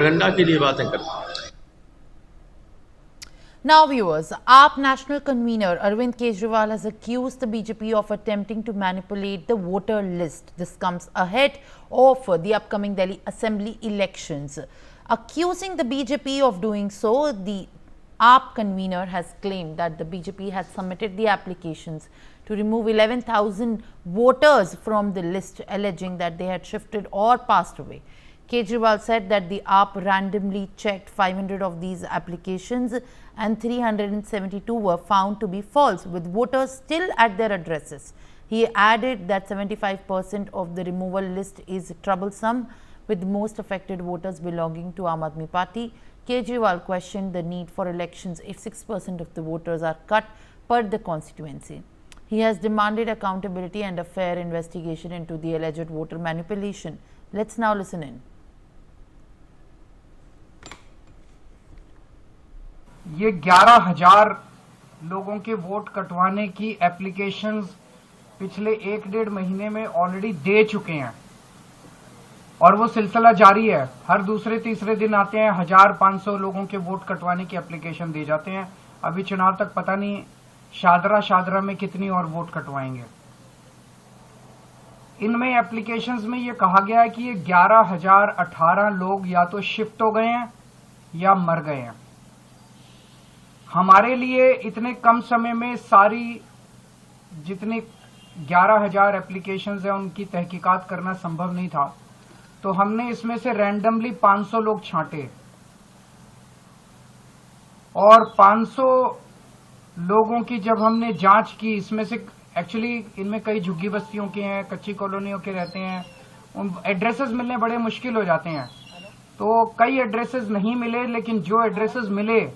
Propaganda के लिए बातें करते हैं। Now, viewers, AAP National Convener Arvind Kejriwal has accused the BJP of attempting to manipulate the voter list. This comes ahead of the upcoming Delhi Assembly elections. Accusing the BJP of doing so, the AAP convener has claimed that the BJP had submitted the applications to remove 11,000 voters from the list, alleging that they had shifted or passed away. Kejriwal said that the AAP randomly checked 500 of these applications and 372 were found to be false, with voters still at their addresses. He added that 75% of the removal list is troublesome, with most affected voters belonging to Aam Aadmi Party. Kejriwal questioned the need for elections if 6% of the voters are cut per the constituency. He has demanded accountability and a fair investigation into the alleged voter manipulation. Let's now listen in. ये 11,000 लोगों के vote कटवाने की applications पिछले 1-1.5 महीने में already दे चुके हैं और वो सिलसिला जारी है। हर दूसरे तीसरे दिन आते हैं 1,500 लोगों के वोट कटवाने की एप्लीकेशन दे जाते हैं। अभी चुनाव तक पता नहीं शादरा में कितनी और वोट कटवाएंगे। इनमें एप्लीकेशंस में ये कहा गया है कि ये 11,018 लोग या तो शिफ्ट हो गए हैं या मर गए हैं। हमारे लिए इतने कम समय में सारी जितने 11,000 एप्लीकेशंस हैं उनकी तहकीकात करना संभव नहीं था, तो हमने इसमें से रैंडमली 500 लोग छांटे और 500 लोगों की जब हमने जांच की, इसमें से एक्चुअली इनमें कई झुग्गी बस्तियों के हैं, कच्ची कॉलोनियों के रहते हैं, उन एड्रेसेस मिलने बड़े मुश्किल हो जाते हैं। तो कई एड्रेसेस नहीं मिले, लेकिन जो एड्रेसेस मिले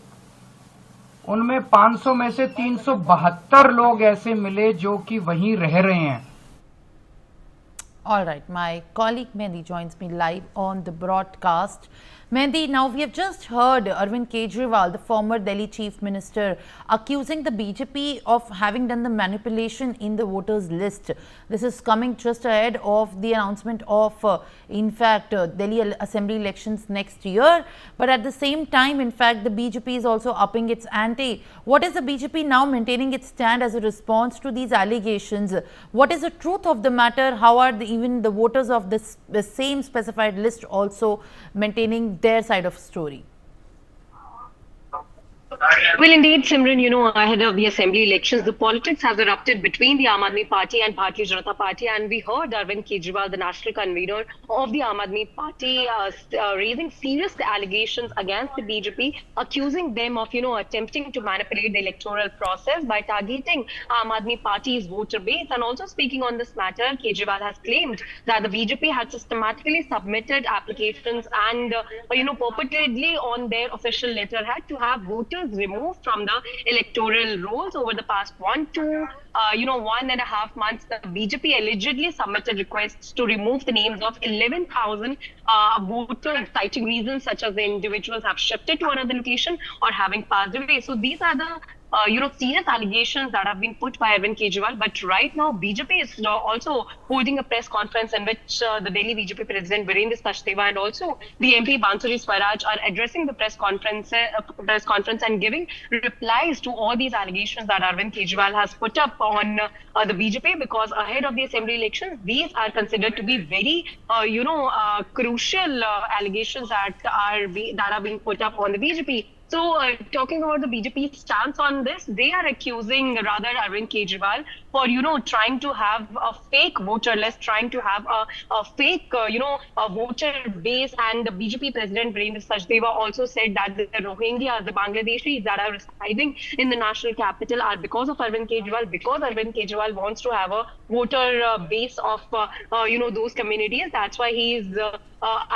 उनमें 500 में से 372 लोग ऐसे मिले जो कि वहीं रह रहे हैं। All right, my colleague Mehndi joins me live on the broadcast. Mehndi, now we have just heard Arvind Kejriwal, the former Delhi Chief Minister, accusing the BJP of having done the manipulation in the voters list. This is coming just ahead of the announcement of, in fact, Delhi Assembly elections next year. But at the same time, in fact, the BJP is also upping its ante. What is the BJP now maintaining its stand as a response to these allegations? What is the truth of the matter? How are even the voters of the same specified list also maintaining their side of story? Well, indeed, Simran, ahead of the assembly elections, the politics has erupted between the Aam Aadmi Party and Bharatiya Janata Party, and we heard Arvind Kejriwal, the national convener of the Aam Aadmi Party, raising serious allegations against the BJP, accusing them of, attempting to manipulate the electoral process by targeting Aam Aadmi Party's voter base. And also speaking on this matter, Kejriwal has claimed that the BJP had systematically submitted applications and, purportedly on their official letterhead to have voters removed from the electoral rolls over the past 1.5 months. The BJP allegedly submitted requests to remove the names of 11,000 voters, citing reasons such as the individuals have shifted to another location or having passed away. So these are the serious allegations that have been put by Arvind Kejriwal. But right now, BJP is also holding a press conference in which the Delhi BJP President Virendra Sachdeva and also the MP Bansuri Swaraj are addressing the press conference and giving replies to all these allegations that Arvind Kejriwal has put up on the BJP, because ahead of the assembly elections, these are considered to be very, crucial allegations that are being put up on the BJP. So, talking about the BJP's stance on this, they are accusing rather Arvind Kejriwal for, trying to have a fake voter list, trying to have a fake, a voter base. And the BJP President Virendra Sachdeva also said that the Rohingyas, the Bangladeshis that are residing in the national capital are because of Arvind Kejriwal, because Arvind Kejriwal wants to have a voter base of, those communities. That's why he is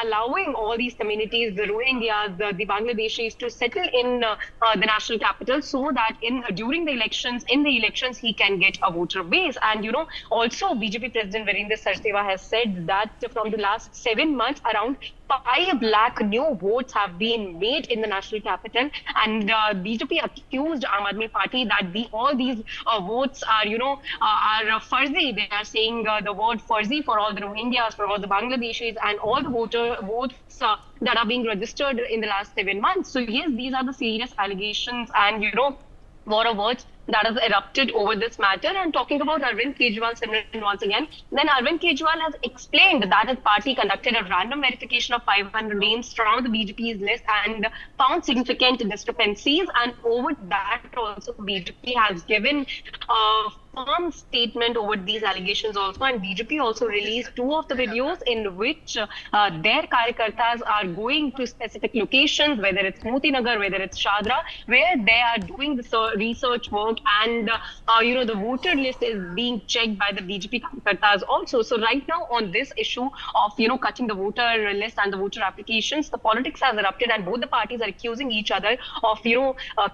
allowing all these communities, the Rohingyas, the Bangladeshis, to settle in the national capital so that during the elections, he can get a voter base. And, also BJP President Virendra Sachdeva has said that from the last 7 months, around 5 lakh new votes have been made in the national capital, and BJP accused Aam Aadmi Party that all these votes are, are fuzzy. They are saying the word fuzzy for all the Rohingyas, for all the Bangladeshis, and all the votes that are being registered in the last 7 months. So yes, these are the serious allegations, and war of words that has erupted over this matter. And talking about Arvind Kejriwal once again, then Arvind Kejriwal has explained that his party conducted a random verification of 500 names from the BJP's list and found significant discrepancies. And over that also, BJP has given a firm statement over these allegations also. And BJP also released 2 of the videos in which their karyakartas are going to specific locations, whether it's Moti Nagar, whether it's Shadra, where they are doing the research work, and the voter list is being checked by the BJP karyakartas also. So right now on this issue of cutting the voter list and the voter applications, the politics has erupted, and both the parties are accusing each other of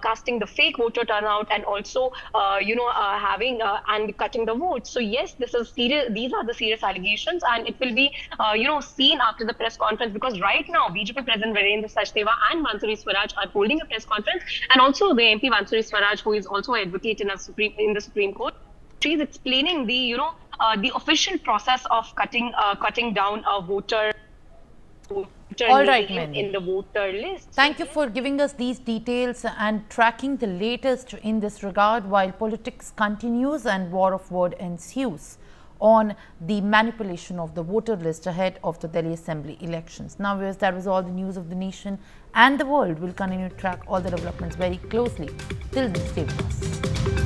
casting the fake voter turnout, and also having and cutting the votes. So yes, this is serious. These are the serious allegations, and it will be seen after the press conference, because right now BJP President Virendra Sachdeva and Mansuri Swaraj are holding a press conference, and also the MP Mansuri Swaraj, who is also an advocate in the Supreme Court, she is explaining the official process of cutting down a voter All right, name Mandy. in the voter list. Thank you for giving us these details and tracking the latest in this regard, while politics continues and war of word ensues on the manipulation of the voter list ahead of the Delhi Assembly elections. Now, viewers, that was all the news of the nation and the world. We'll continue to track all the developments very closely. Till then, stay with us.